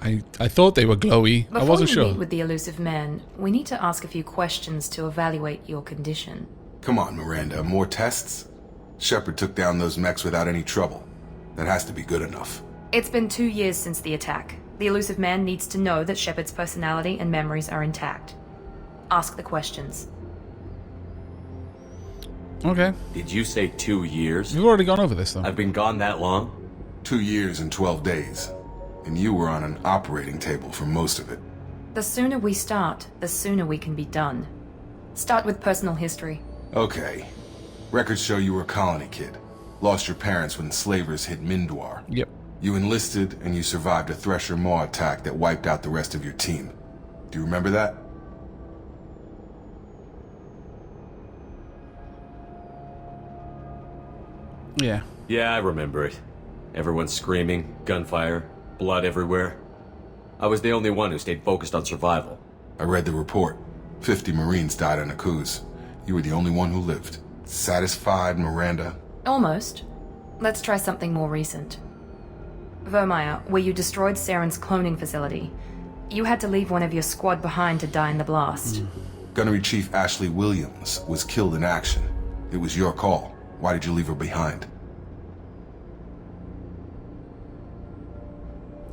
I thought they were glowy. I wasn't sure. Before we meet with the elusive man, we need to ask a few questions to evaluate your condition. Come on, Miranda, more tests? Shepard took down those mechs without any trouble. That has to be good enough. It's been 2 years since the attack. The elusive man needs to know that Shepard's personality and memories are intact. Ask the questions. Okay. Did you say 2 years? We've already gone over this, though. I've been gone that long? 2 years and 12 days. And you were on an operating table for most of it. The sooner we start, the sooner we can be done. Start with personal history. Okay. Records show you were a colony kid. Lost your parents when slavers hit Mindwar. Yep. You enlisted and you survived a Thresher Maw attack that wiped out the rest of your team. Do you remember that? Yeah. Yeah, I remember it. Everyone screaming, gunfire, blood everywhere. I was the only one who stayed focused on survival. I read the report. 50 Marines died on Akuz. You were the only one who lived. Satisfied, Miranda? Almost. Let's try something more recent. Vermeer, where you destroyed Saren's cloning facility. You had to leave one of your squad behind to die in the blast. Gunnery Chief Ashley Williams was killed in action. It was your call. Why did you leave her behind?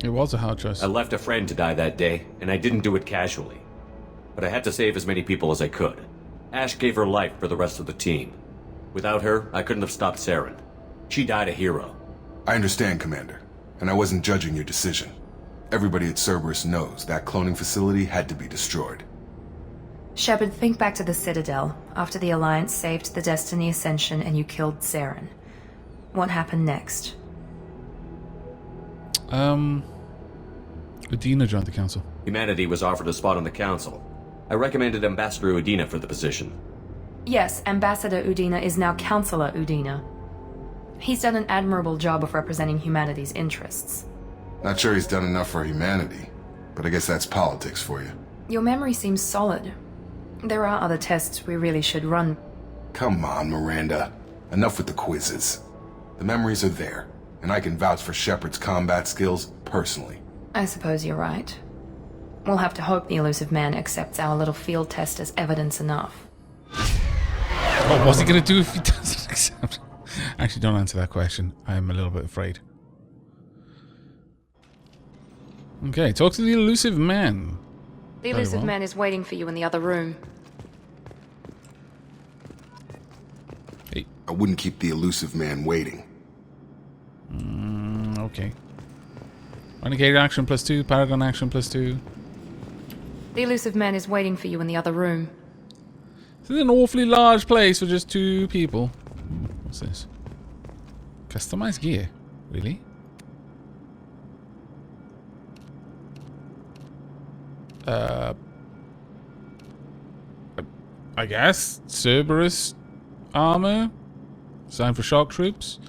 It was a hard choice. I left a friend to die that day, and I didn't do it casually. But I had to save as many people as I could. Ash gave her life for the rest of the team. Without her, I couldn't have stopped Saren. She died a hero. I understand, Commander. And I wasn't judging your decision. Everybody at Cerberus knows that cloning facility had to be destroyed. Shepard, think back to the Citadel, after the Alliance saved the Destiny Ascension and you killed Saren. What happened next? Udina joined the council. Humanity was offered a spot on the council. I recommended Ambassador Udina for the position. Yes, Ambassador Udina is now Councillor Udina. He's done an admirable job of representing humanity's interests. Not sure he's done enough for humanity, but I guess that's politics for you. Your memory seems solid. There are other tests we really should run. Come on, Miranda. Enough with the quizzes. The memories are there, and I can vouch for Shepard's combat skills personally. I suppose you're right. We'll have to hope the elusive man accepts our little field test as evidence enough. What was he going to do if he doesn't accept? Actually, don't answer that question. I'm a little bit afraid. Okay, talk to the elusive man. The elusive man is waiting for you in the other room. Hey. I wouldn't keep the elusive man waiting. Okay. Renegade action +2, Paragon action +2. The elusive man is waiting for you in the other room. This is an awfully large place for just 2 people. What's this? Customized gear? Really? I guess Cerberus armor designed for shock troops.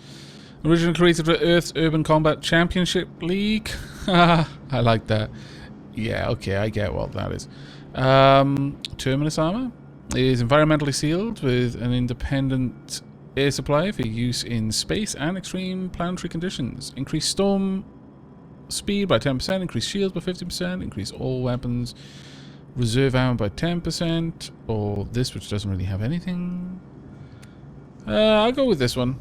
Originally created for Earth's Urban Combat Championship League. I like that. Yeah, okay, I get what that is. Terminus armor is environmentally sealed with an independent air supply for use in space and extreme planetary conditions. Increase storm speed by 10%, increase shields by 50%, increase all weapons reserve ammo by 10%, or this, which doesn't really have anything. I'll go with this one.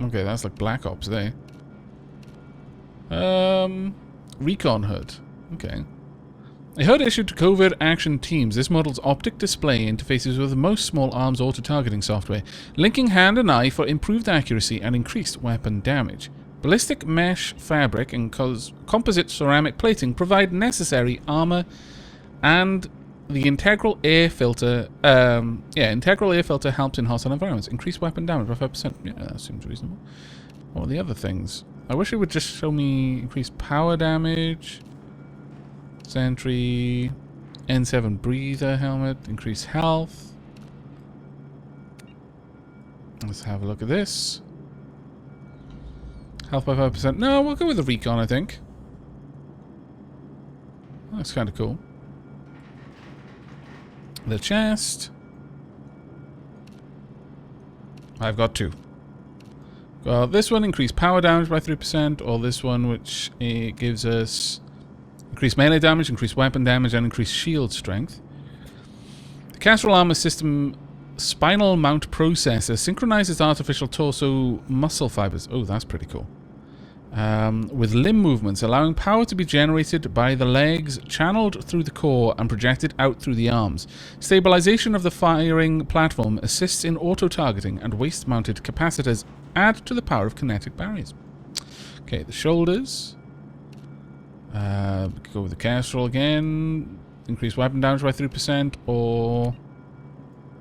Okay, that's like Black Ops there. Recon HUD. Okay. A HUD issued to covert action teams. This model's optic display interfaces with most small arms auto-targeting software, linking hand and eye for improved accuracy and increased weapon damage. Ballistic mesh fabric and composite ceramic plating provide necessary armor, and the integral air filter. Integral air filter helps in hostile environments. Increase weapon damage by 5%. Yeah, that seems reasonable. What are the other things? I wish it would just show me increased power damage. Sentry, N7 breather helmet, increased health. Let's have a look at this. Health by 5%. No, we'll go with the recon, I think. That's kind of cool. The chest. I've got 2. Well, this one increased power damage by 3%, or this one, which gives us increased melee damage, increased weapon damage, and increased shield strength. The Castrol Armor System Spinal Mount Processor synchronizes artificial torso muscle fibers. Oh, that's pretty cool. With limb movements, allowing power to be generated by the legs, channeled through the core, and projected out through the arms. Stabilization of the firing platform assists in auto-targeting, and waist-mounted capacitors add to the power of kinetic barriers. Okay, the shoulders. Go with the Castrol again. Increase weapon damage by 3%, or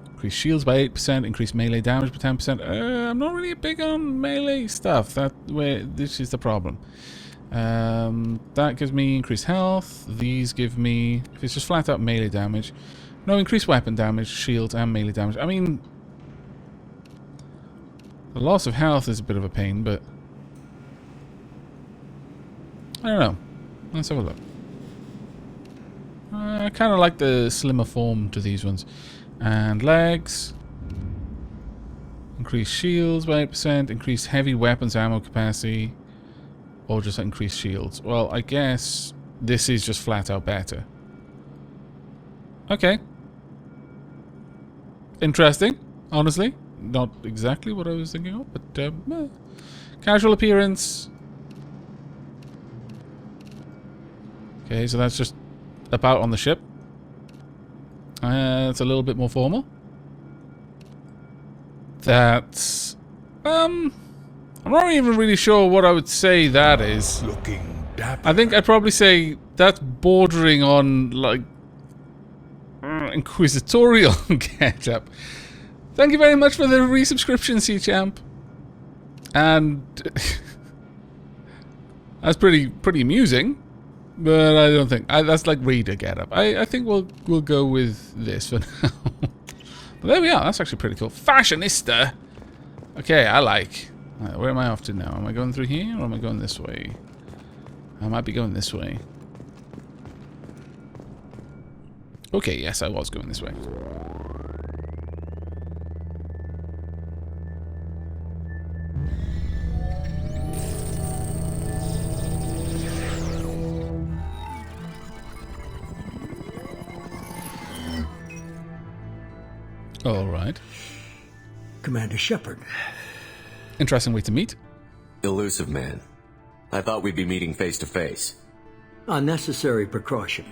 increase shields by 8%, increase melee damage by 10%. I'm not really big on melee stuff. This is the problem. That gives me increased health. These give me, if it's just flat out melee damage. No, increased weapon damage, shields, and melee damage. I mean, the loss of health is a bit of a pain, but I don't know. Let's have a look. I kind of like the slimmer form to these ones. And legs. Increase shields by 8%. Increase heavy weapons ammo capacity. Or just increase shields. Well, I guess this is just flat out better. Okay. Interesting, honestly. Not exactly what I was thinking of, but casual appearance. Okay, so that's just about on the ship. It's a little bit more formal. That's I'm not even really sure what I would say that is. Looking dapper. I think I'd probably say that's bordering on like inquisitorial get-up. Thank you very much for the resubscription, C-Champ. And that's pretty amusing. But I don't think that's like reader getup. I think we'll go with this for now. But there we are. That's actually pretty cool. Fashionista. Okay, I like. Right, where am I off to now? Am I going through here or am I going this way? I might be going this way. Okay, yes, I was going this way. All right. Commander Shepard. Interesting way to meet. Elusive man. I thought we'd be meeting face to face. Unnecessary precaution.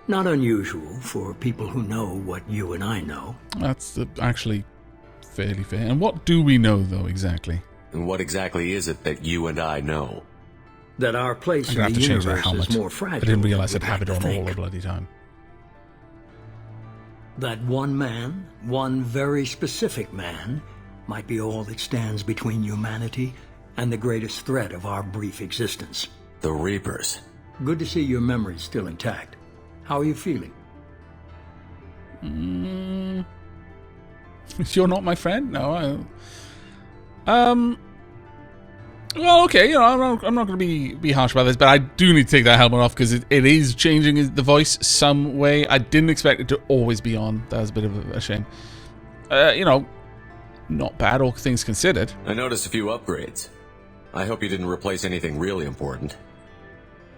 Not unusual for people who know what you and I know. That's actually fairly fair. And what do we know, though, exactly? And what exactly is it that you and I know? That our place I'm in going to the have to change that universe helmet. is more fragile. I didn't realize than I'd we'd have it like on to all think. the bloody time. That one man, one very specific man, might be all that stands between humanity and the greatest threat of our brief existence. The Reapers. Good to see your memory's still intact. How are you feeling? You're not my friend? No, well, okay, you know, I'm not going to be harsh about this, but I do need to take that helmet off because it is changing the voice some way. I didn't expect it to always be on. That was a bit of a shame. You know, not bad, all things considered. I noticed a few upgrades. I hope you didn't replace anything really important.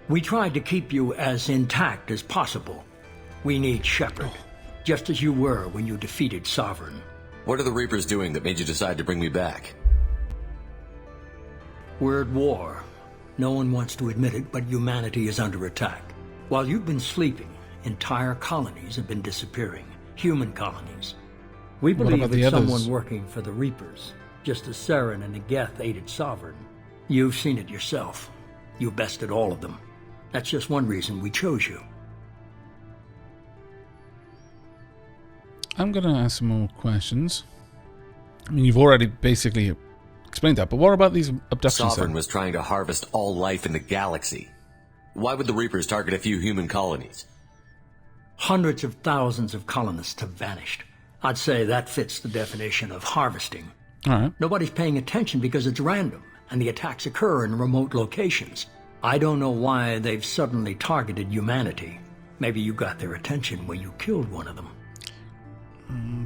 We tried to keep you as intact as possible. We need Shepard, just as you were when you defeated Sovereign. What are the Reapers doing that made you decide to bring me back? We're at war. No one wants to admit it, but humanity is under attack. While you've been sleeping, entire colonies have been disappearing. Human colonies. We What believe about the it's others? someone working for the Reapers, just as Saren and the Geth aided Sovereign. You've seen it yourself. You bested all of them. That's just one reason we chose you. I'm going to ask some more questions. I mean, you've already basically explained that, but what about these abductions? Sovereign was trying to harvest all life in the galaxy. Why would the Reapers target a few human colonies? Hundreds of thousands of colonists have vanished. I'd say that fits the definition of harvesting. All right. Nobody's paying attention because it's random, and the attacks occur in remote locations. I don't know why they've suddenly targeted humanity. Maybe you got their attention when you killed one of them.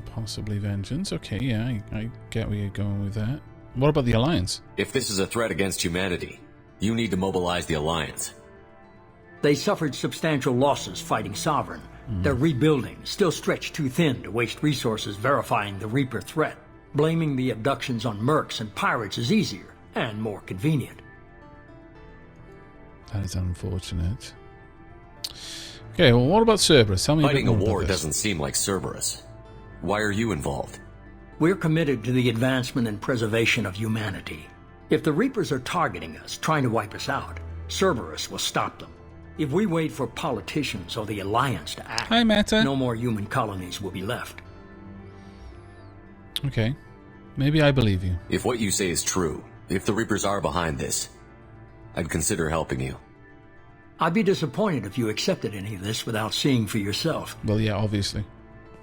Possibly vengeance. Okay, yeah, I get where you're going with that. What about the Alliance? If this is a threat against humanity, you need to mobilize the Alliance. They suffered substantial losses fighting Sovereign. They're rebuilding, still stretched too thin to waste resources verifying the Reaper threat. Blaming the abductions on mercs and pirates is easier and more convenient. That is unfortunate. Okay, well, what about Cerberus? Tell me Fighting a a bit more war about this. doesn't seem like Cerberus. Why are you involved? We're committed to the advancement and preservation of humanity. If the Reapers are targeting us, trying to wipe us out, Cerberus will stop them. If we wait for politicians or the Alliance to act, Hi, Meta. no more human colonies will be left. Okay. Maybe I believe you. If what you say is true, if the Reapers are behind this, I'd consider helping you. I'd be disappointed if you accepted any of this without seeing for yourself. Well, yeah, obviously.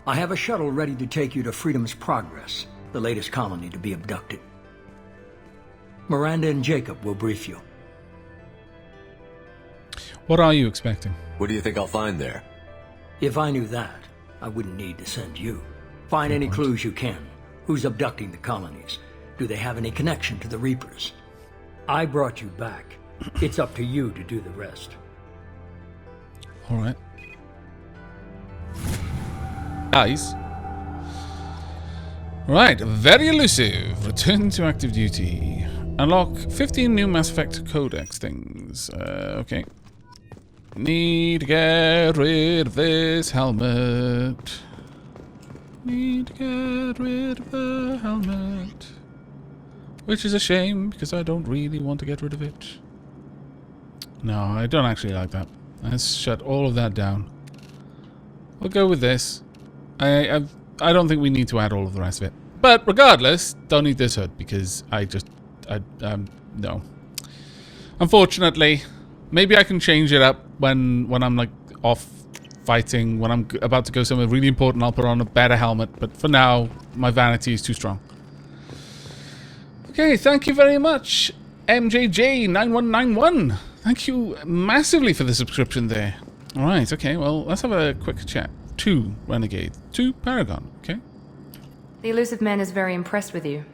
I have a shuttle ready to take you to Freedom's Progress, the latest colony to be abducted. Miranda and Jacob will brief you. What are you expecting? What do you think I'll find there? If I knew that, I wouldn't need to send you. Find any clues you can. Who's abducting the colonies? Do they have any connection to the Reapers? I brought you back. It's up to you to do the rest. All right. Nice. Right, very elusive. Return to active duty. Unlock 15 new Mass Effect Codex things. Okay. Need to get rid of this helmet. Need to get rid of the helmet. Which is a shame, because I don't really want to get rid of it. No, I don't actually like that. Let's shut all of that down. We'll go with this. I don't think we need to add all of the rest of it. But regardless, don't need this hood, because no. Unfortunately, maybe I can change it up when I'm like off fighting. When I'm about to go somewhere really important, I'll put on a better helmet. But for now, my vanity is too strong. Okay, thank you very much, MJJ9191. Thank you massively for the subscription there. Alright, okay, well, let's have a quick chat. 2 Renegade, 2 Paragon, okay? The elusive man is very impressed with you.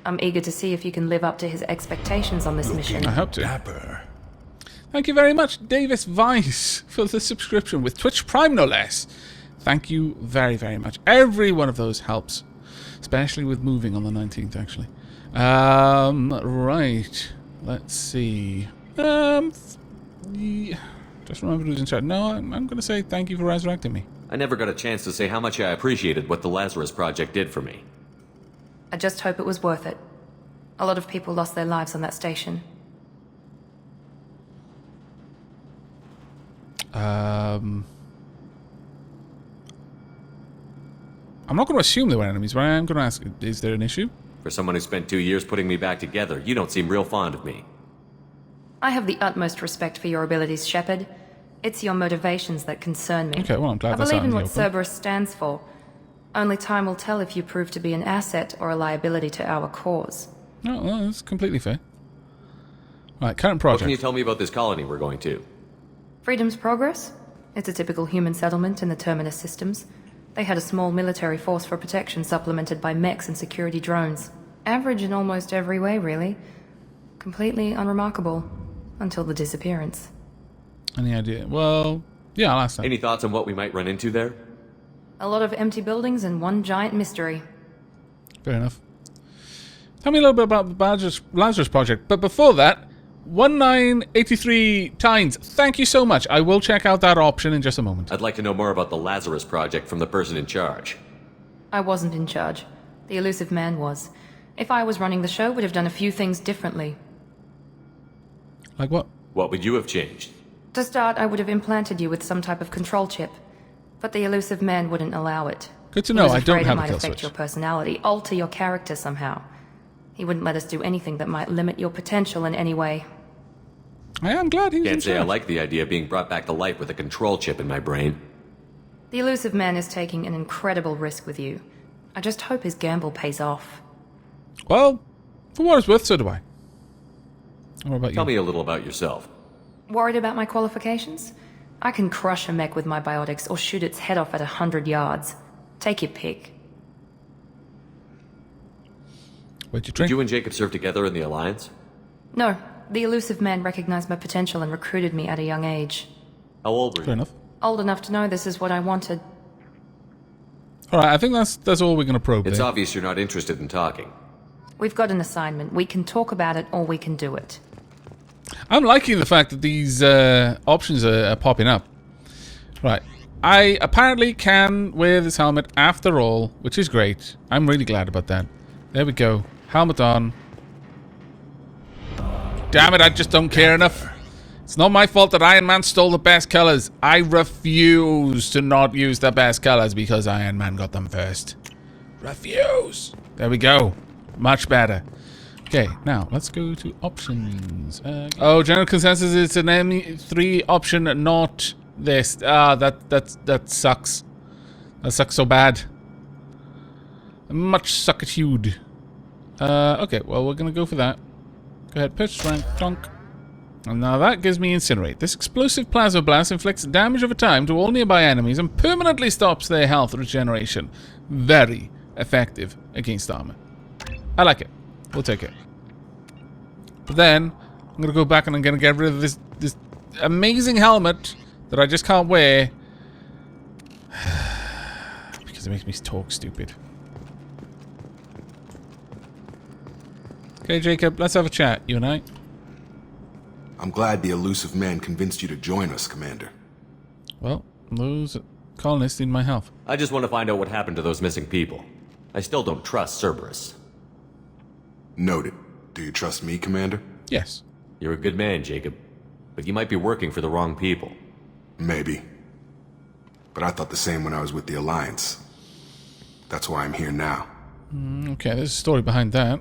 I'm eager to see if you can live up to his expectations on this mission. I hope to. Dapper. Thank you very much, Davis Vice, for the subscription with Twitch Prime, no less. Thank you very, very much. Every one of those helps, especially with moving on the 19th, actually. Right. Let's see. Just remember who's in chat. No, I'm going to say thank you for resurrecting me. I never got a chance to say how much I appreciated what the Lazarus Project did for me. I just hope it was worth it. A lot of people lost their lives on that station. I'm not going to assume they were enemies, but I am going to ask, is there an issue? For someone who spent 2 years putting me back together, you don't seem real fond of me. I have the utmost respect for your abilities, Shepard. It's your motivations that concern me. Okay, well, I'm glad I that's believe out in in the what open. Cerberus stands for. Only time will tell if you prove to be an asset or a liability to our cause. No, well, that's completely fair. Right, current What can you project. tell me about this colony we're going to? Freedom's Progress? It's a typical human settlement in the Terminus systems. They had a small military force for protection supplemented by mechs and security drones. Average in almost every way, really. Completely unremarkable. Until the disappearance. Any idea? Well, yeah, I'll ask that. Any thoughts on what we might run into there? A lot of empty buildings and one giant mystery. Fair enough. Tell me a little bit about the Lazarus Project. But before that, 1983 Tynes, thank you so much. I will check out that option in just a moment. I'd like to know more about the Lazarus Project from the person in charge. I wasn't in charge. The elusive man was. If I was running the show, would have done a few things differently. Like what? What would you have changed? To start, I would have implanted you with some type of control chip. But the elusive man wouldn't allow it. Good to He know, was I don't afraid have it a might kill affect switch. your personality, alter your character somehow. He wouldn't let us do anything that might limit your potential in any way. I am glad he was in Can't say I charge. like the idea of being brought back to life with a control chip in my brain. The elusive man is taking an incredible risk with you. I just hope his gamble pays off. Well, for what it's worth, so do I. What about you? Tell me a little about yourself. Worried about my qualifications? I can crush a mech with my biotics or shoot its head off at 100 yards. Take your pick. What'd you Did drink? you and Jacob serve together in the Alliance? No, the elusive man recognized my potential and recruited me at a young age. How old were Fair you? enough. Old enough to know this is what I wanted. Alright, I think that's all we're going to probe It's there. obvious you're not interested in talking. We've got an assignment. We can talk about it or we can do it. I'm liking the fact that these options are popping up. Right. I apparently can wear this helmet after all, which is great. I'm really glad about that. There we go. Helmet on. Damn it, I just don't care enough. It's not my fault that Iron Man stole the best colors. I refuse to not use the best colors because Iron Man got them first. Refuse. There we go. Much better. Okay, now let's go to options. Oh, general consensus is an M3 option, not this. That sucks. That sucks so bad. Much suckitude. Okay, well we're gonna go for that. Go ahead, purchase rank, donk. And now that gives me Incinerate. This explosive plasma blast inflicts damage over time to all nearby enemies and permanently stops their health regeneration. Very effective against armor. I like it. We'll take it. But then, I'm going to go back and I'm going to get rid of this amazing helmet that I just can't wear. Because it makes me talk stupid. Okay, Jacob, let's have a chat, you and I. I'm glad the elusive man convinced you to join us, Commander. Well, those colonists need my help. I just want to find out what happened to those missing people. I still don't trust Cerberus. Noted. Do you trust me, Commander? Yes. You're a good man, Jacob. But you might be working for the wrong people. Maybe. But I thought the same when I was with the Alliance. That's why I'm here now. Okay, there's a story behind that.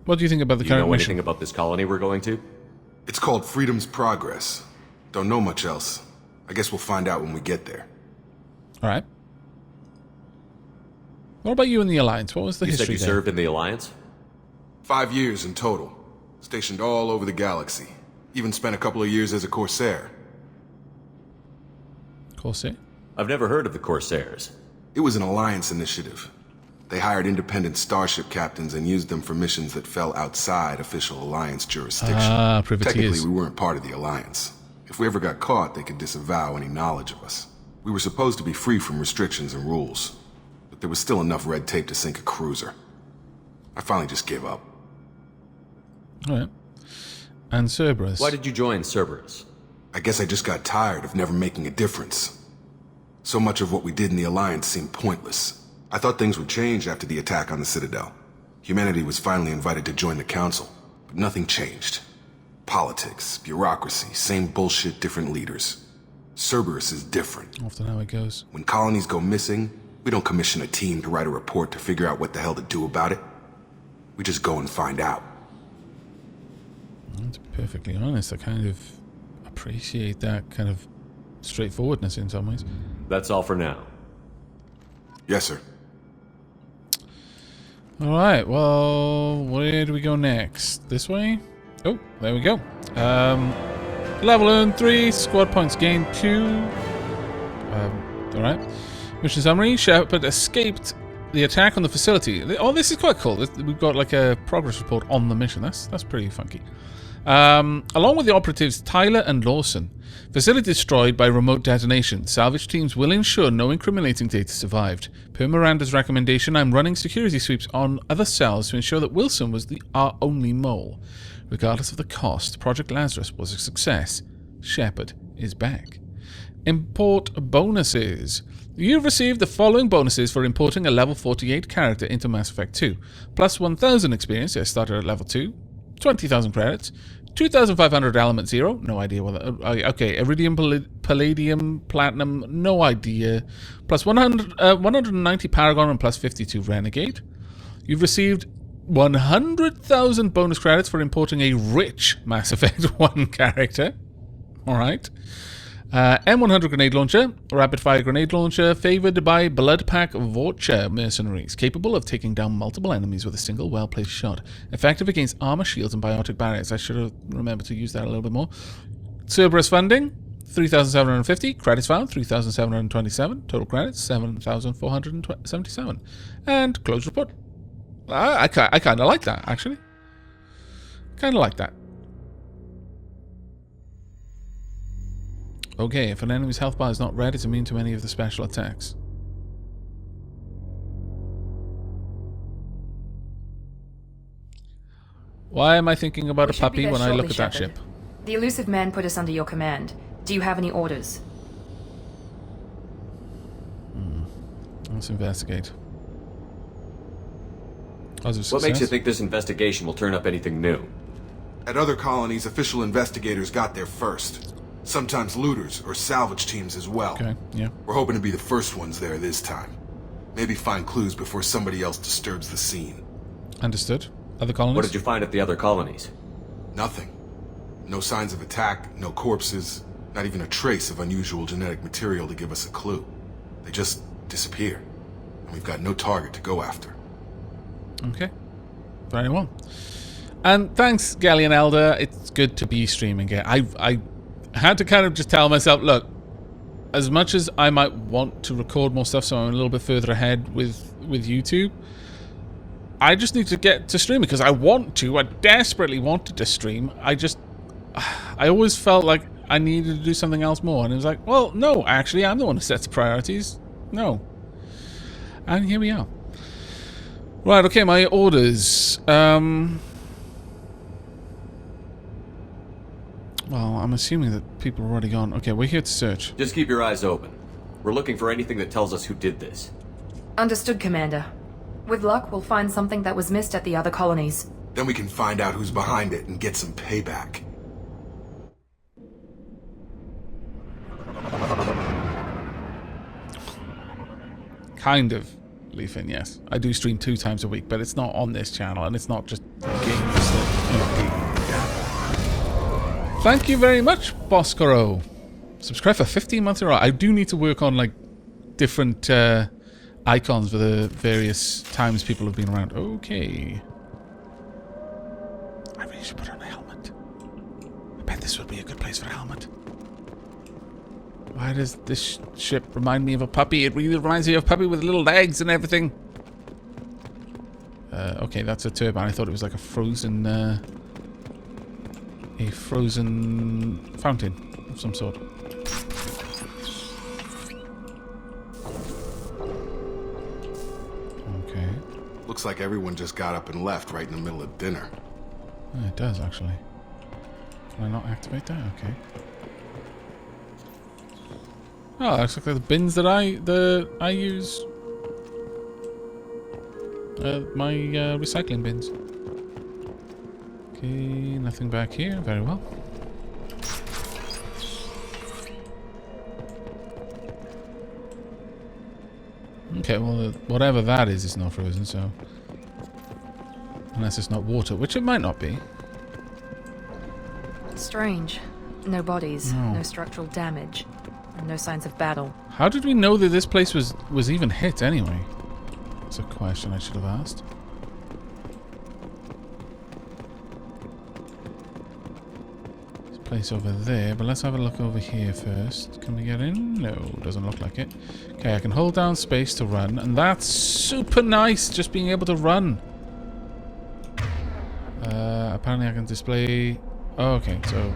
What do you think about the Do you current know mission? anything about this colony we're going to? It's called Freedom's Progress. Don't know much else. I guess we'll find out when we get there. Alright. What about you and the Alliance? What was the You said history you there? served in the Alliance? 5 years in total. Stationed all over the galaxy. Even spent a couple of years as a Corsair. Corsair? I've never heard of the Corsairs. It was an Alliance initiative. They hired independent starship captains and used them for missions that fell outside official Alliance jurisdiction. Ah, privateers. Technically, we weren't part of the Alliance. If we ever got caught, they could disavow any knowledge of us. We were supposed to be free from restrictions and rules, but there was still enough red tape to sink a cruiser. I finally just gave up. Alright. And Cerberus. Why did you join Cerberus? I guess I just got tired of never making a difference. So much of what we did in the Alliance seemed pointless. I thought things would change after the attack on the Citadel. Humanity was finally invited to join the Council, but nothing changed. Politics, bureaucracy, same bullshit, different leaders. Cerberus is different. Often how it goes. When colonies go missing, we don't commission a team to write a report to figure out what the hell to do about it. We just go and find out. To be perfectly honest, I kind of appreciate that kind of straightforwardness in some ways. That's all for now. Yes, sir. Alright, well, where do we go next? This way? Oh, there we go. Level earned 3, squad points gained 2. Alright. Mission summary, Shepard escaped the attack on the facility. Oh, this is quite cool. We've got like a progress report on the mission. That's pretty funky. Along with the operatives Tyler and Lawson. Facility destroyed by remote detonation. Salvage teams will ensure no incriminating data survived. Per Miranda's recommendation, I'm running security sweeps on other cells to ensure that Wilson was our only mole. Regardless of the cost, Project Lazarus was a success. Shepard is back. Import bonuses. You've received the following bonuses for importing a level 48 character into Mass Effect 2. Plus 1,000 experience, I started at level 2. 20,000 credits. 2,500 element 0, no idea what that... Okay, iridium, palladium, platinum, no idea. Plus 190 paragon and plus 52 renegade. You've received 100,000 bonus credits for importing a rich Mass Effect 1 character. Alright. M100 grenade launcher, rapid fire grenade launcher, favored by blood pack Vorcha mercenaries, capable of taking down multiple enemies with a single well-placed shot, effective against armor, shields, and biotic barriers. I should have remembered to use that a little bit more. Cerberus funding, 3,750, credits found, 3,727, total credits, 7,477, and close report. I kind of like that, actually. Kind of like that. Okay, if an enemy's health bar is not red, it's immune to any of the special attacks. Why am I thinking about a puppy when I look at that ship? The elusive man put us under your command. Do you have any orders? Let's investigate. What makes you think this investigation will turn up anything new? At other colonies, official investigators got there first. Sometimes looters or salvage teams as well. Okay, yeah. We're hoping to be the first ones there this time. Maybe find clues before somebody else disturbs the scene. Understood. Other colonies? What did you find at the other colonies? Nothing. No signs of attack, no corpses, not even a trace of unusual genetic material to give us a clue. They just disappear. And we've got no target to go after. Okay. Very well. And thanks, Galleon Elder. It's good to be streaming again. I had to kind of just tell myself, look, as much as I might want to record more stuff so I'm a little bit further ahead with YouTube, I just need to get to streaming because I want to. I desperately wanted to stream. I always felt like I needed to do something else more. And it was like, well, no, actually, I'm the one who sets priorities. No. And here we are. Right, okay, my orders. Well, I'm assuming that people are already gone. Okay, we're here to search. Just keep your eyes open. We're looking for anything that tells us who did this. Understood, Commander. With luck, we'll find something that was missed at the other colonies. Then we can find out who's behind it and get some payback. Kind of, Leafin, yes. I do stream 2 times a week, but it's not on this channel, and it's not just games. Thank you very much, Boscoro. Subscribe for 15 months in a row. I do need to work on, like, different icons for the various times people have been around. Okay. I really should put on a helmet. I bet this would be a good place for a helmet. Why does this ship remind me of a puppy? It really reminds me of a puppy with little legs and everything. Okay, that's a turbine. I thought it was like a frozen fountain of some sort. Okay. Looks like everyone just got up and left right in the middle of dinner. Oh, it does, actually. Can I not activate that? Okay. Oh, looks like the bins that I use. My recycling bins. Okay, nothing back here. Very well. Okay, well, whatever that is not frozen, so... Unless it's not water, which it might not be. Strange. No bodies, no structural damage, and no signs of battle. How did we know that this place was even hit anyway? That's a question I should have asked. This place over there, but let's have a look over here first. Can we get in? No, doesn't look like it. Okay, I can hold down space to run, and that's super nice, just being able to run. Apparently I can display... Oh, okay, so...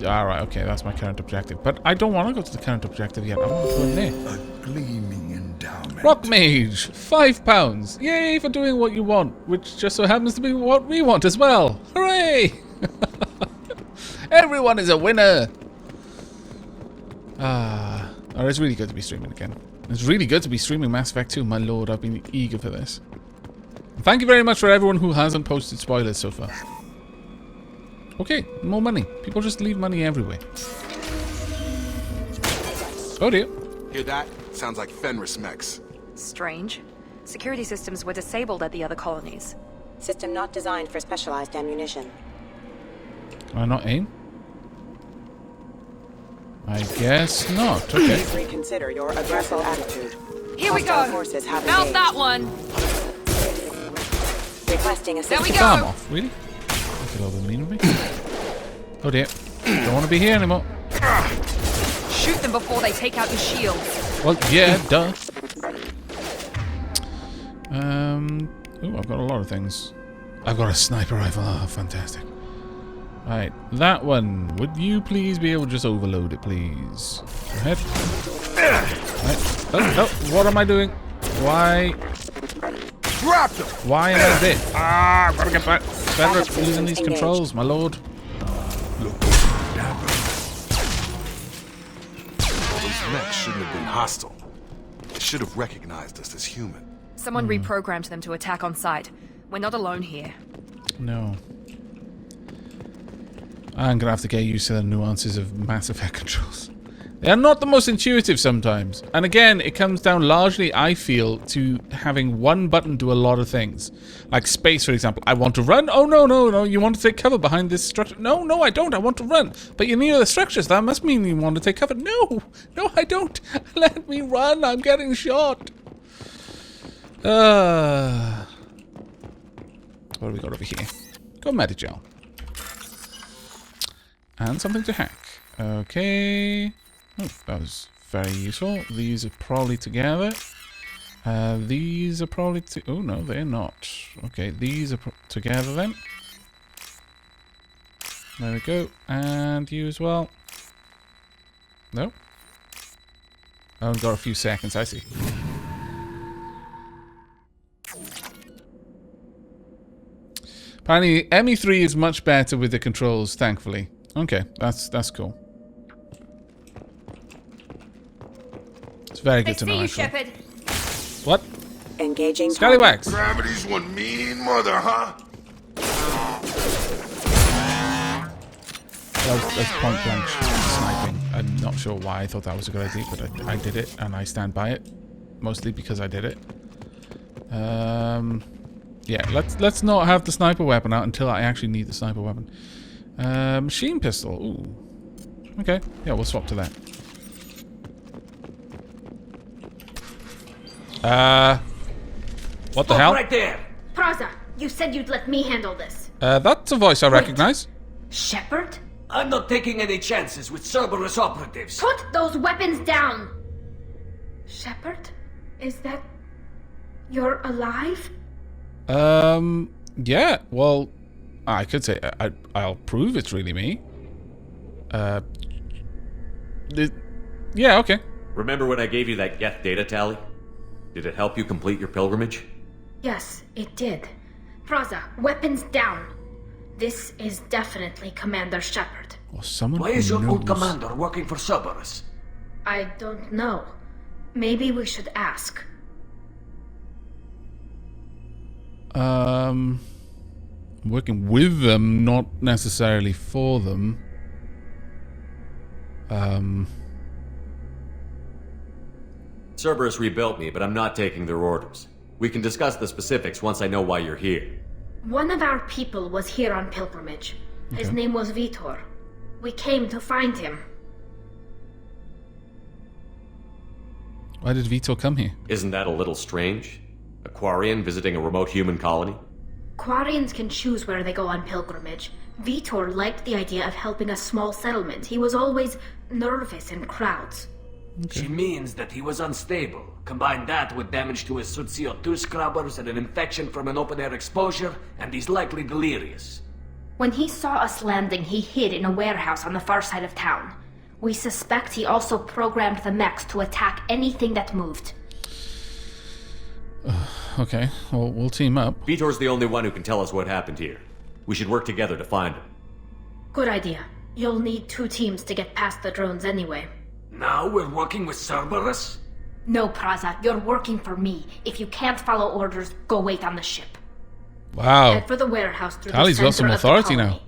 Alright, okay, that's my current objective. But I don't want to go to the current objective yet. I want to go in there. A gleaming endowment. Rock Mage! £5! Yay for doing what you want, which just so happens to be what we want as well. Hooray! Everyone is a winner! Oh, it's really good to be streaming again. It's really good to be streaming Mass Effect 2. My lord, I've been eager for this. And thank you very much for everyone who hasn't posted spoilers so far. Okay, more money. People just leave money everywhere. Oh dear. Hear that? Sounds like Fenris mechs. Strange. Security systems were disabled at the other colonies. System not designed for specialized ammunition. Can I not aim? I guess not. Okay. Please reconsider your aggressive attitude. Here we Hostile go! Forces have Found engaged. that one! Requesting There we assistance. Arm go! off, really? That's a little bit mean of me. Oh dear. Don't want to be here anymore. Shoot them before they take out your shield. Well, yeah, duh. Ooh, I've got a lot of things. I've got a sniper rifle. Oh, fantastic. Right, that one. Would you please be able to just overload it, please? Go ahead. Right. Oh, no. What am I doing? Why? Why am I bit? Ah, I've got to get back. It's better at using these controls, my lord. Those mechs shouldn't have been hostile. They should have recognized us as human. Someone reprogrammed them to attack on sight. We're not alone here. No. I'm gonna have to get used to the nuances of Mass Effect controls. They are not the most intuitive sometimes. And again, it comes down largely, I feel, to having one button do a lot of things. Like space, for example. I want to run. Oh, no, no, no. You want to take cover behind this structure. No, no, I don't. I want to run. But you're near the structures. That must mean you want to take cover. No, no, I don't. Let me run. I'm getting shot. What do we got over here? Got Medigel. And something to hack. Okay. Oh, that was very useful. These are probably together. These are probably... Oh, no, they're not. Okay, these are together then. There we go. And you as well. No? Oh, I've got a few seconds, I see. Apparently, ME3 is much better with the controls, thankfully. Okay, that's cool. It's very good to know, actually. Shepard. What? Engaging. Scallywags! Gravity's one mean mother, huh? That's point blank sniping. I'm not sure why I thought that was a good idea, but I did it, and I stand by it. Mostly because I did it. Yeah, let's not have the sniper weapon out until I actually need the sniper weapon. Machine pistol. Ooh. Okay. Yeah, we'll swap to that. What the hell? Right there. Praza, you said you'd let me handle this. That's a voice I recognize. Shepard? I'm not taking any chances with Cerberus operatives. Put those weapons down! Shepard? Is that... You're alive? Yeah, well, I could say I'll prove it's really me. Yeah, okay. Remember when I gave you that Geth data tally? Did it help you complete your pilgrimage? Yes, it did. Praza, weapons down. This is definitely Commander Shepard. Or someone Why is who your old knows. commander working for Cerberus? I don't know. Maybe we should ask. Working with them, not necessarily for them. Cerberus rebuilt me, but I'm not taking their orders. We can discuss the specifics once I know why you're here. One of our people was here on pilgrimage. His name was Veetor. We came to find him. Why did Veetor come here? Isn't that a little strange? A Quarian visiting a remote human colony? Quarians can choose where they go on pilgrimage. Veetor liked the idea of helping a small settlement. He was always nervous in crowds. She means that he was unstable. Combine that with damage to his CO2 scrubbers and an infection from an open-air exposure, and he's likely delirious. When he saw us landing, he hid in a warehouse on the far side of town. We suspect he also programmed the mechs to attack anything that moved. Okay, well, we'll team up. Veetor's the only one who can tell us what happened here. We should work together to find him. Good idea. You'll need 2 teams to get past the drones anyway. Now we're working with Cerberus? No, Praza, you're working for me. If you can't follow orders, go wait on the ship. Wow. Head for the warehouse through Tali's the got center some of the authority colony. now.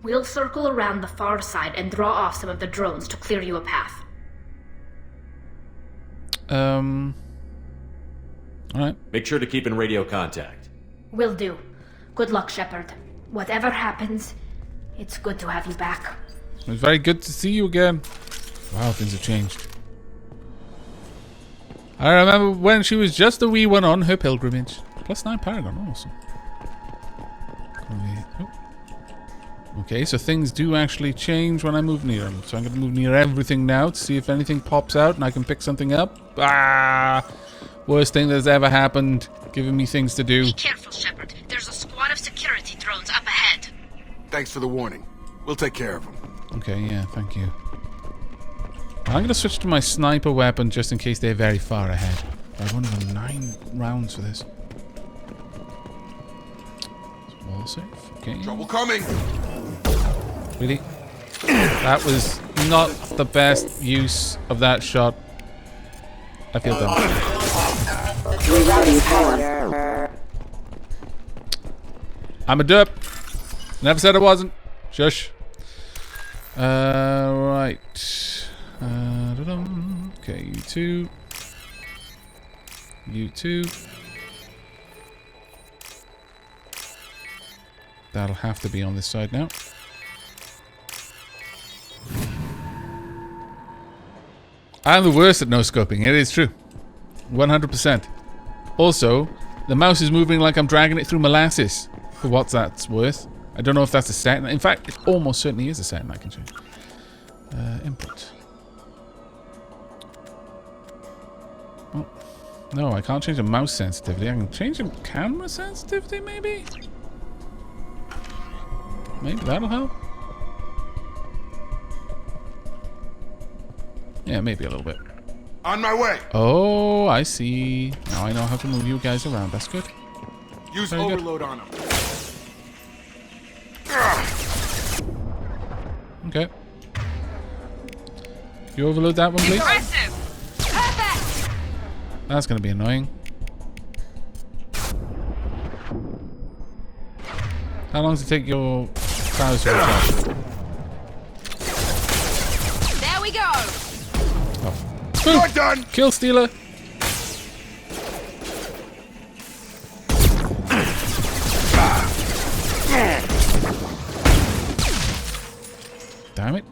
We'll circle around the far side and draw off some of the drones to clear you a path. Alright. Make sure to keep in radio contact. Will do. Good luck, Shepard. Whatever happens, it's good to have you back. It's very good to see you again. Wow, things have changed. I remember when she was just a wee one on her pilgrimage. +9 Paragon, awesome. Okay, so things do actually change when I move near them. So I'm going to move near everything now to see if anything pops out and I can pick something up. Ah! Worst thing that's ever happened. giving me things to do. Be careful, Shepard. There's a squad of security drones up ahead. Thanks for the warning. We'll take care of them. Okay, yeah, thank you. I'm going to switch to my sniper weapon just in case they're very far ahead. I've only got 9 rounds for this. Wall safe. Okay. Trouble coming! Really? That was not the best use of that shot. I feel dumb. Rerouting power. I'm a derp. Never said I wasn't. Shush. Right. Okay, you two. You two. That'll have to be on this side now. I'm the worst at no-scoping. It is true. 100%. Also, the mouse is moving like I'm dragging it through molasses. For what that's worth. I don't know if that's a setting. In fact, it almost certainly is a setting I can change. Input. Oh. No, I can't change the mouse sensitivity. I can change the camera sensitivity, maybe? Maybe that'll help. Yeah, maybe a little bit. On my way! Oh, I see. Now I know how to move you guys around. That's good. Use Very good. overload on them. Okay. You overload that one, please? Impressive! Perfect! That's going to be annoying. How long does it take your powers to recharge? There we go! Oh. You're done! Kill Stealer! Damn it.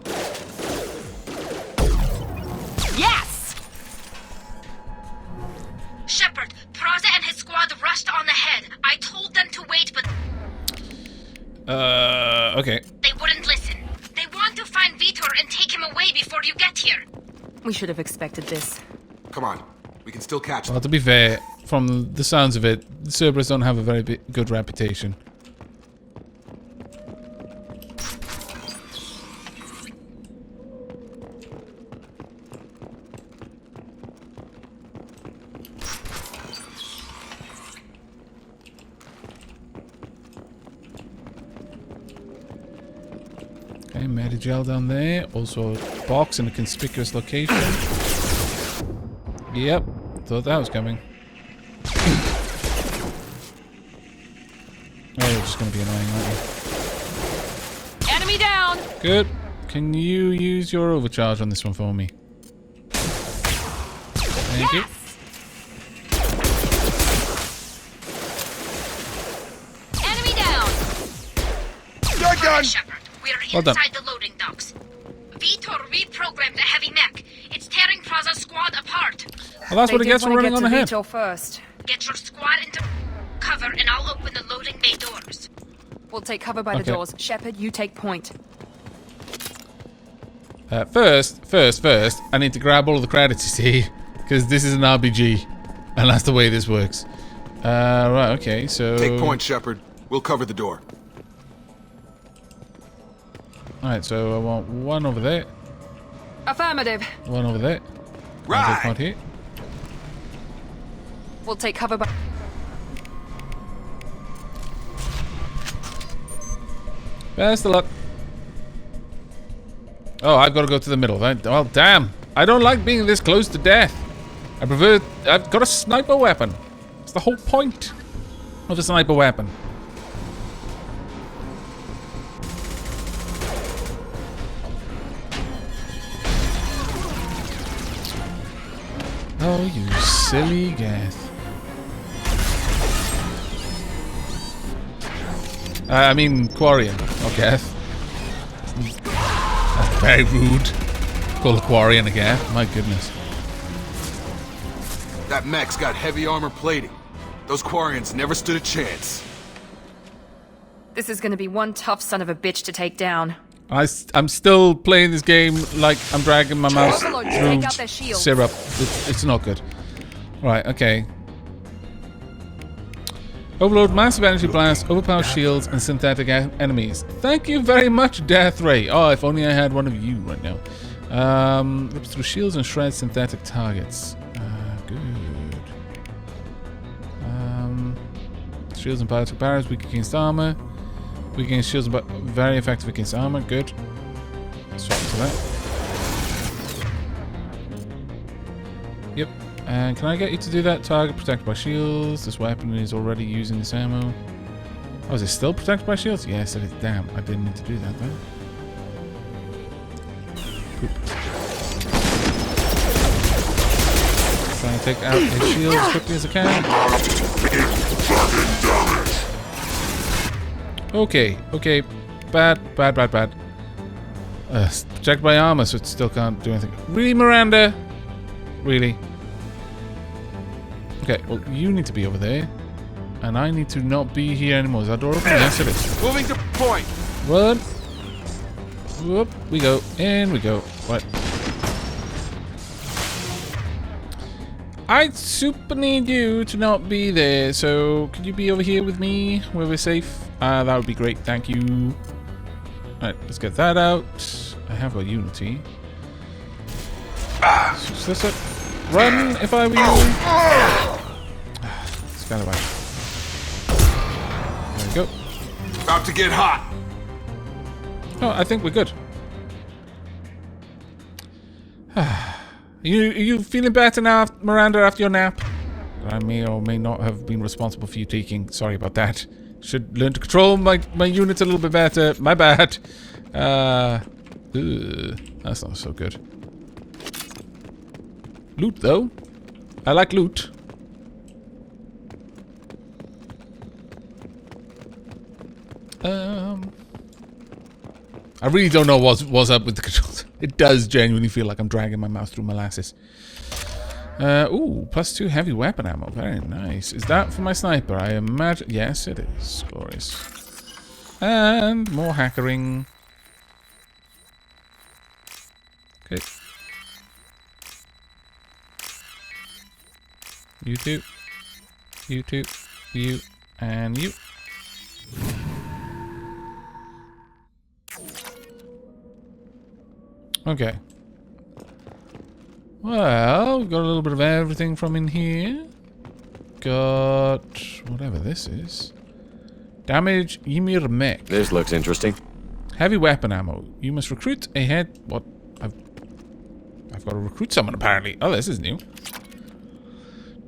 Yes! Shepard, Praza and his squad rushed on ahead. I told them to wait, but okay. they wouldn't listen. They want to find Veetor and take him away before you get here. We should have expected this. Come on. We can still catch them. Well, to be fair, from the sounds of it, Cerberus don't have a very good reputation. Okay, Medigel down there. Also a box in a conspicuous location. Yep, thought that was coming. Oh, you're just going to be annoying, aren't you? Enemy down! Good. Can you use your overcharge on this one for me? Thank you. Enemy down! You're done! Shepard, we're Well done. inside the loading docks. Veetor reprogrammed the heavy mech. It's tearing Praza's squad apart. Well, that's what it gets for running on ahead. Veetor first. Get your squad into cover and I'll open the loading bay doors. We'll take cover by the doors. Shepard, you take point. First, I need to grab all of the credits, you see, because this is an RPG, and that's the way this works. Right, okay, so... Take point, Shepard. We'll cover the door. Alright, so I want one over there, Affirmative. one over there. Right. I'll take point here. We'll take cover by... Best of luck. Oh, I've got to go to the middle. Well, damn. I don't like being this close to death. I prefer... I've got a sniper weapon. It's the whole point of a sniper weapon. Oh, you silly Geth. I mean, Quarian, not Geth. That's very rude. Call a Quarian a Geth. My goodness. That mech's got heavy armor plating. Those Quarians never stood a chance. This is gonna be one tough son of a bitch to take down. I'm still playing this game like I'm dragging my mouse Overlord, take out their through shields. syrup. It's not good. Right, okay. Overload massive energy blast, overpower shields, and synthetic enemies. Thank you very much, Death Ray. Oh, if only I had one of you right now. Rips through shields and shreds synthetic targets. Good. Shields and palatable barriers, weak against armor. Weak against shields, but very effective against armor. Good. Swap to that. Yep. And can I get you to do that? Target protected by shields. This weapon is already using this ammo. Oh, is it still protected by shields? Yes, it is. Damn, I didn't need to do that though. Trying to take out his shield as quickly as I can. Okay. Bad. Protected by armor, so it still can't do anything. Really, Miranda? Really? Okay, well, you need to be over there. And I need to not be here anymore. Is that door open? Yes, it is. Moving to point. Run. Whoop. We go. In we go. What? I super need you to not be there. So, could you be over here with me where we're safe? That would be great. Thank you. Alright, let's get that out. I have got Unity. Switch this up. Run if I were you. It's kind of bad. There we go. About to get hot. Oh, I think we're good. You feeling better now, Miranda, after your nap? I may or may not have been responsible for you taking. Sorry about that. Should learn to control my units a little bit better. My bad. That's not so good. Loot, though. I like loot. I really don't know what's up with the controls. It does genuinely feel like I'm dragging my mouse through molasses. Ooh, +2 heavy weapon ammo. Very nice. Is that for my sniper? I imagine. Yes, it is. Glorious. And more hackering. Okay. You two. You two. You. And you. Okay. Well, we've got a little bit of everything from in here. Got whatever this is. Damage Ymir mech. This looks interesting. Heavy weapon ammo. You must recruit a head. What? I've got to recruit someone apparently. Oh, this is new.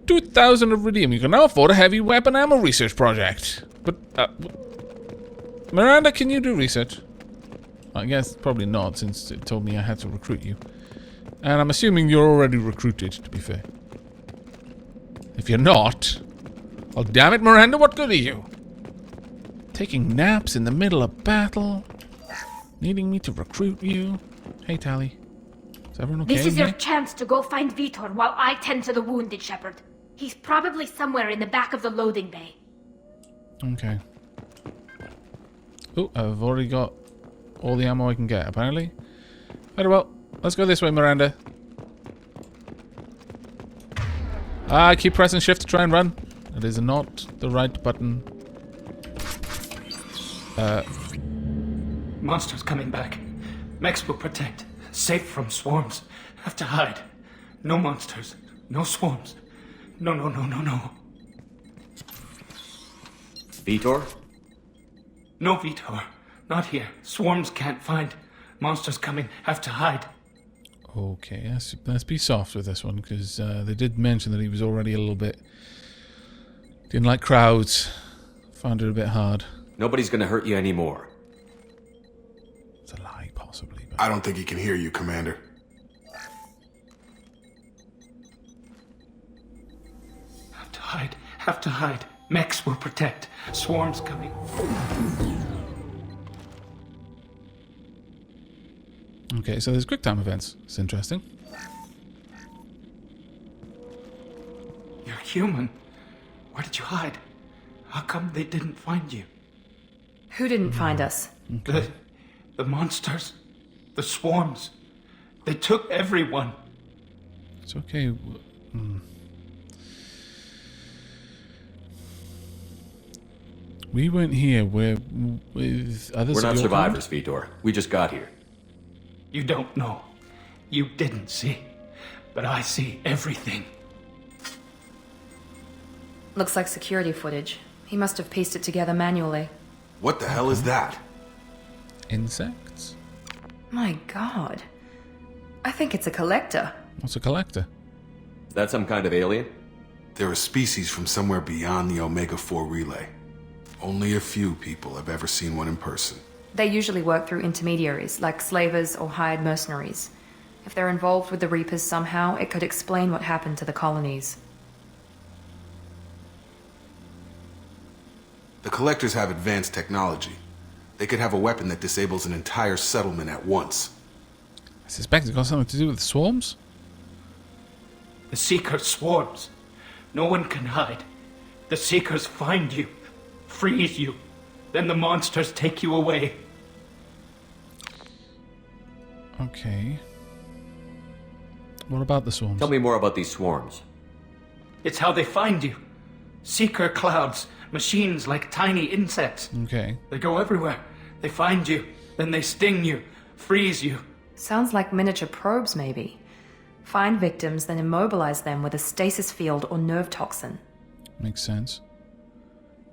2,000 iridium. You can now afford a heavy weapon ammo research project. But Miranda, can you do research? I guess probably not, since it told me I had to recruit you. And I'm assuming you're already recruited, to be fair. If you're not... Oh, damn it, Miranda, what good are you? Taking naps in the middle of battle. Needing me to recruit you. Hey, Tali. Is everyone okay? This is your chance to go find Veetor while I tend to the wounded, Shepard. He's probably somewhere in the back of the loading bay. Okay. Oh, I've already got all the ammo I can get, apparently. Very well. Let's go this way, Miranda. I keep pressing shift to try and run. It is not the right button. Monsters coming back. Mechs will protect. Safe from swarms. Have to hide. No monsters. No swarms. No. Veetor? No Veetor. Not here. Swarms can't find. Monsters coming. Have to hide. Okay, let's be soft with this one, because they did mention that he was already a little bit... Didn't like crowds. Found it a bit hard. Nobody's gonna hurt you anymore. It's a lie, possibly. But... I don't think he can hear you, Commander. Have to hide. Have to hide. Mechs will protect. Swarms coming. Okay, so there's quick time events. It's interesting. You're human. Where did you hide? How come they didn't find you? Who didn't find us? Okay. The monsters. The swarms. They took everyone. It's okay. We weren't here. We're with others. We're of not your survivors, kind? Veetor. We just got here. You don't know. You didn't see. But I see everything. Looks like security footage. He must have pieced it together manually. What the hell is that? Insects? My god. I think it's a collector. What's a collector? Is that some kind of alien? They're a species from somewhere beyond the Omega-4 relay. Only a few people have ever seen one in person. They usually work through intermediaries, like slavers or hired mercenaries. If they're involved with the Reapers somehow, it could explain what happened to the colonies. The Collectors have advanced technology. They could have a weapon that disables an entire settlement at once. I suspect it's got something to do with the swarms? The Seeker swarms. No one can hide. The Seekers find you, freeze you. Then the monsters take you away. Okay. What about the swarms? Tell me more about these swarms. It's how they find you. Seeker clouds, machines like tiny insects. Okay. They go everywhere. They find you, then they sting you, freeze you. Sounds like miniature probes, maybe. Find victims, then immobilize them with a stasis field or nerve toxin. Makes sense.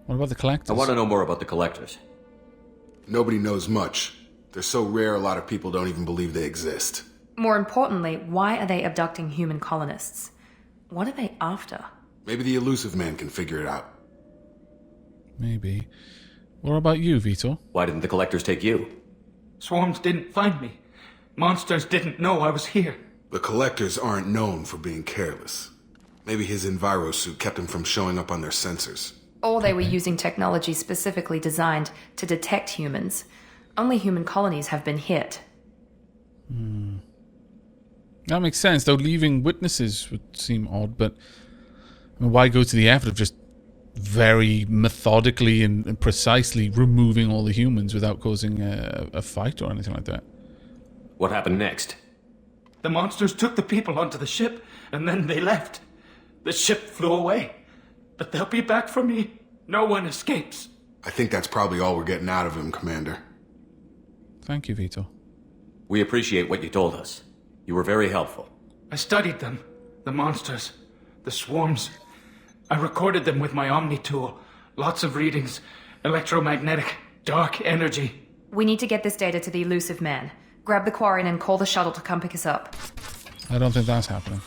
What about the collectors? I want to know more about the collectors. Nobody knows much. They're so rare a lot of people don't even believe they exist. More importantly, why are they abducting human colonists? What are they after? Maybe the elusive man can figure it out. Maybe. What about you, Veetor? Why didn't the collectors take you? Swarms didn't find me. Monsters didn't know I was here. The Collectors aren't known for being careless. Maybe his enviro suit kept him from showing up on their sensors. Or they were using technology specifically designed to detect humans. Only human colonies have been hit. That makes sense, though leaving witnesses would seem odd, but I mean, why go to the effort of just very methodically and precisely removing all the humans without causing a fight or anything like that? What happened next? The monsters took the people onto the ship, and then they left. The ship flew away. But they'll be back for me. No one escapes. I think that's probably all we're getting out of him, Commander. Thank you, Veetor. We appreciate what you told us. You were very helpful. I studied them. The monsters. The swarms. I recorded them with my Omni tool. Lots of readings. Electromagnetic. Dark energy. We need to get this data to the elusive man. Grab the Quarian and call the shuttle to come pick us up. I don't think that's happening.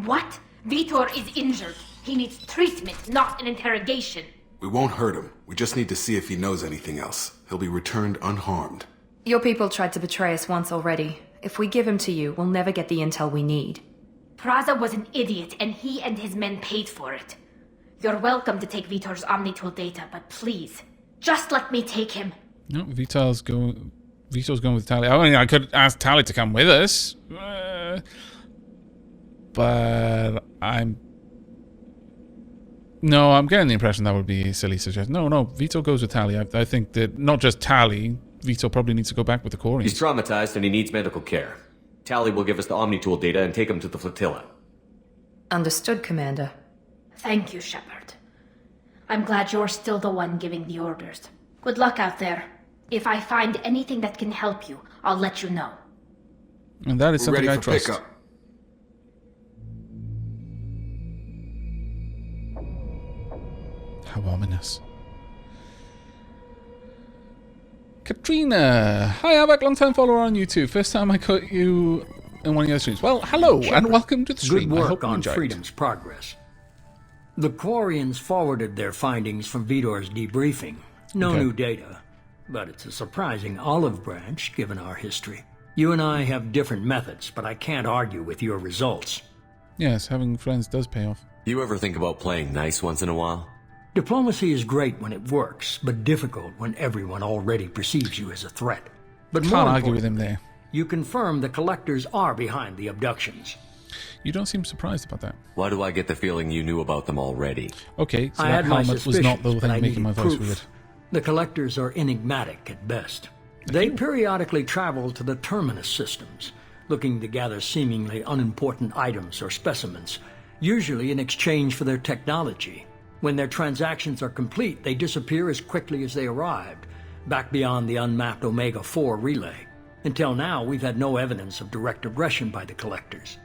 What? Veetor is injured. He needs treatment, not an interrogation. We won't hurt him. We just need to see if he knows anything else. He'll be returned unharmed. Your people tried to betray us once already. If we give him to you, we'll never get the intel we need. Praza was an idiot, and he and his men paid for it. You're welcome to take Veetor's Omnitool data, but please, just let me take him. No, Veetor's going with Tali. I mean, I could ask Tali to come with us. But I'm getting the impression that would be a silly suggestion. No, Veetor goes with Tali. I think that not just Tali, Veetor probably needs to go back with the Quarians. He's traumatized and he needs medical care. Tali will give us the Omnitool data and take him to the flotilla. Understood, Commander. Thank you, Shepard. I'm glad you're still the one giving the orders. Good luck out there. If I find anything that can help you, I'll let you know. And that is We're something ready I for trust. pickup. How ominous. Katrina! Hi, Aavak, long-time follower on YouTube. First time I caught you in one of your streams. Well, hello, and welcome to the stream. Good I work hope you on enjoyed. Freedom's progress. The Quarians forwarded their findings from Veetor's debriefing. No Okay. new data, but it's a surprising olive branch given our history. You and I have different methods, but I can't argue with your results. Yes, having friends does pay off. You ever think about playing nice once in a while? Diplomacy is great when it works, but difficult when everyone already perceives you as a threat. But more Can't argue with him importantly, there. you confirm the Collectors are behind the abductions. You don't seem surprised about that. Why do I get the feeling you knew about them already? Okay, so I that had my helmet was not the suspicions, but I thing making my needed voice proof. weird. The Collectors are enigmatic at best. They periodically travel to the terminus systems, looking to gather seemingly unimportant items or specimens, usually in exchange for their technology. When their transactions are complete, they disappear as quickly as they arrived, back beyond the unmapped Omega-4 relay. Until now, we've had no evidence of direct aggression by the Collectors.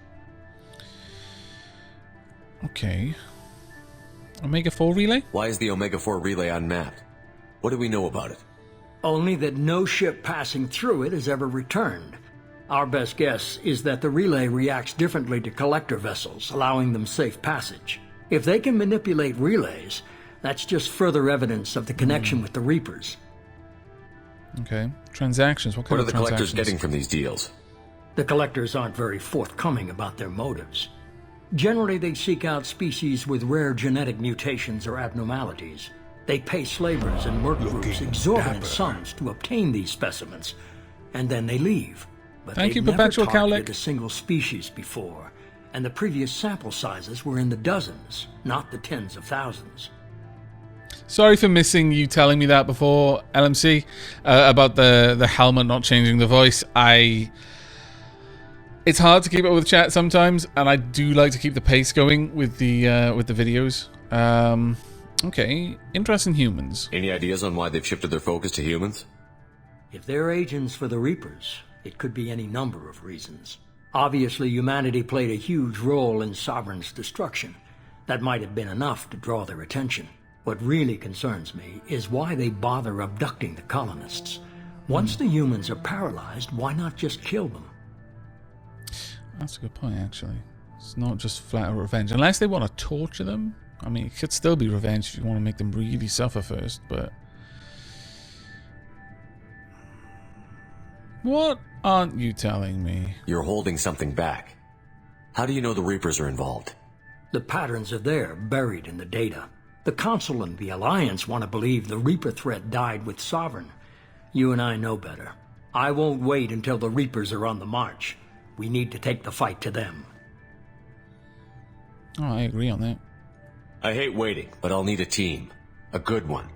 Okay. Omega-4 relay? Why is the Omega-4 relay unmapped? What do we know about it? Only that no ship passing through it has ever returned. Our best guess is that the relay reacts differently to Collector vessels, allowing them safe passage. If they can manipulate relays, that's just further evidence of the connection with the Reapers. Okay. Transactions. What kind What are of the Collectors transactions? getting from these deals? The Collectors aren't very forthcoming about their motives. Generally, they seek out species with rare genetic mutations or abnormalities. They pay slavers and merc groups exorbitant sums to obtain these specimens, and then they leave. But Thank you, they've never Perpetual targeted Cowlick. a single species before, and the previous sample sizes were in the dozens, not the tens of thousands. Sorry for missing you telling me that before, LMC, about the helmet not changing the voice. It's hard to keep up with chat sometimes, and I do like to keep the pace going with the videos. Okay, interest in humans. Any ideas on why they've shifted their focus to humans? If they're agents for the Reapers, it could be any number of reasons. Obviously, humanity played a huge role in Sovereign's destruction. That might have been enough to draw their attention. What really concerns me is why they bother abducting the colonists. Once the humans are paralyzed, why not just kill them? That's a good point, actually. It's not just flat out revenge. Unless they want to torture them. I mean, it could still be revenge if you want to make them really suffer first, but... What aren't you telling me? You're holding something back. How do you know the Reapers are involved? The patterns are there, buried in the data. The Council and the Alliance want to believe the Reaper threat died with Sovereign. You and I know better. I won't wait until the Reapers are on the march. We need to take the fight to them. Oh, I agree on that. I hate waiting, but I'll need a team. A good one.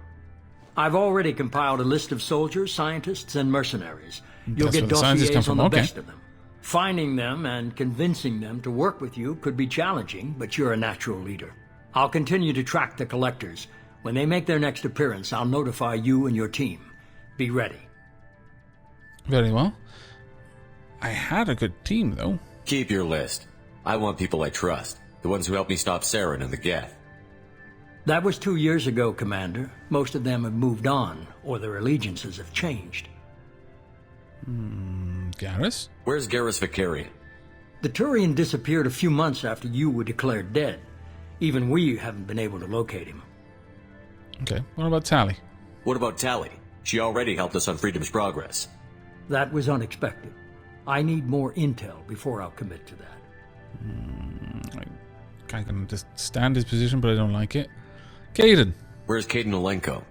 I've already compiled a list of soldiers, scientists, and mercenaries. You'll That's get where the scientists come dossiers on from, the okay. best of them. Finding them and convincing them to work with you could be challenging, but you're a natural leader. I'll continue to track the Collectors. When they make their next appearance, I'll notify you and your team. Be ready. Very well. I had a good team, though. Keep your list. I want people I trust. The ones who helped me stop Saren and the Geth. That was 2 years ago, Commander. Most of them have moved on, or their allegiances have changed. Garrus? Where's Garrus Vicarian? The Turian disappeared a few months after you were declared dead. Even we haven't been able to locate him. Okay, what about Tali? What about Tali? She already helped us on Freedom's Progress. That was unexpected. I need more intel before I'll commit to that. I can understand his position, but I don't like it. Caden. Where's Caden Olenko?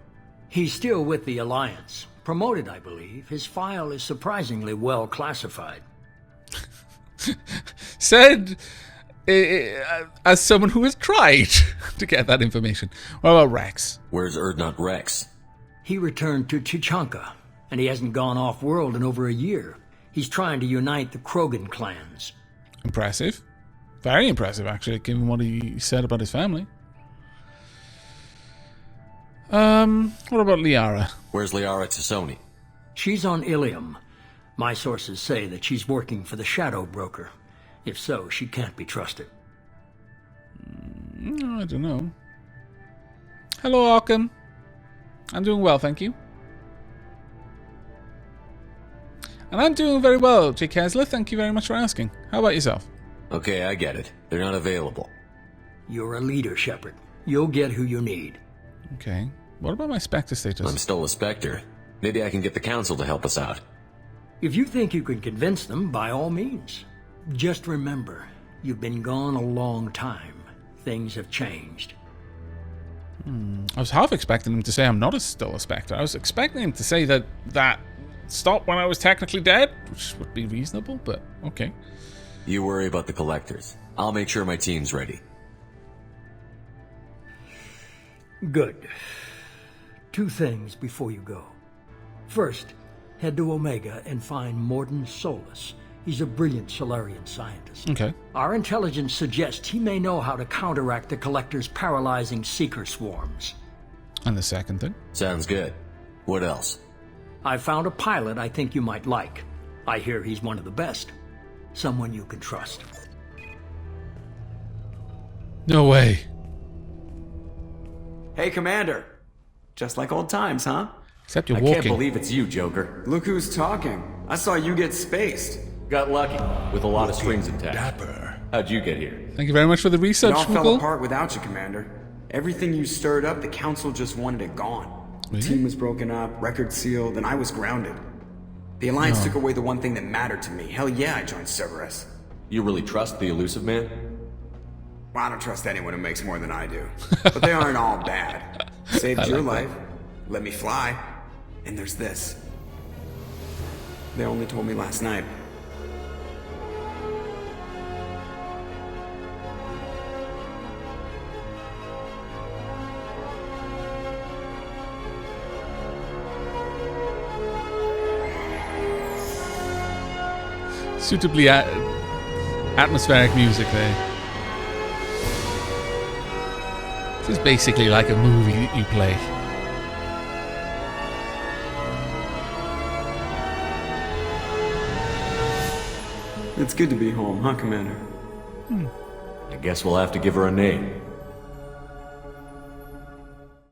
He's still with the Alliance. Promoted, I believe. His file is surprisingly well classified. Said as someone who has tried to get that information. What about Rex? Where's Erdnot Rex? He returned to Chichanka, and he hasn't gone off-world in over a year. He's trying to unite the Krogan clans. Impressive. Very impressive, actually, given what he said about his family. What about Liara? Where's Liara Tassoni? She's on Ilium. My sources say that she's working for the Shadow Broker. If so, she can't be trusted. I don't know. Hello, Arkham. I'm doing well, thank you. And I'm doing very well, Jake Hasler. Thank you very much for asking. How about yourself? Okay, I get it. They're not available. You're a leader, Shepard. You'll get who you need. Okay. What about my Spectre status? I'm still a Spectre. Maybe I can get the Council to help us out. If you think you can convince them, by all means. Just remember, you've been gone a long time. Things have changed. I was half expecting him to say I'm not still a Spectre. I was expecting him to say that stopped when I was technically dead, which would be reasonable, but okay. You worry about the Collectors. I'll make sure my team's ready. Good. 2 things before you go. First, head to Omega and find Morden Solus. He's a brilliant Solarian scientist. Okay. Our intelligence suggests he may know how to counteract the Collector's paralyzing seeker swarms. And the second thing? Sounds good. What else? I found a pilot I think you might like. I hear he's one of the best. Someone you can trust. No way. Hey, Commander. Just like old times, huh? Except you're I walking. can't believe it's you, Joker. Look who's talking. I saw you get spaced. Got lucky, with a lot of strings attached. Dapper. How'd you get here? Thank you very much for the It research, all fell Schmuckle. apart without you, Commander. Everything you stirred up, the Council just wanted it gone. The Really? team was broken up, record sealed, and I was grounded. The Alliance took away the one thing that mattered to me. Hell yeah, I joined Cerberus. You really trust the elusive man? Well, I don't trust anyone who makes more than I do. But they aren't all bad. Saved your life, let me fly, and there's this. They only told me last night. Suitably atmospheric music there. This is basically like a movie you play. It's good to be home, huh, Commander? I guess we'll have to give her a name.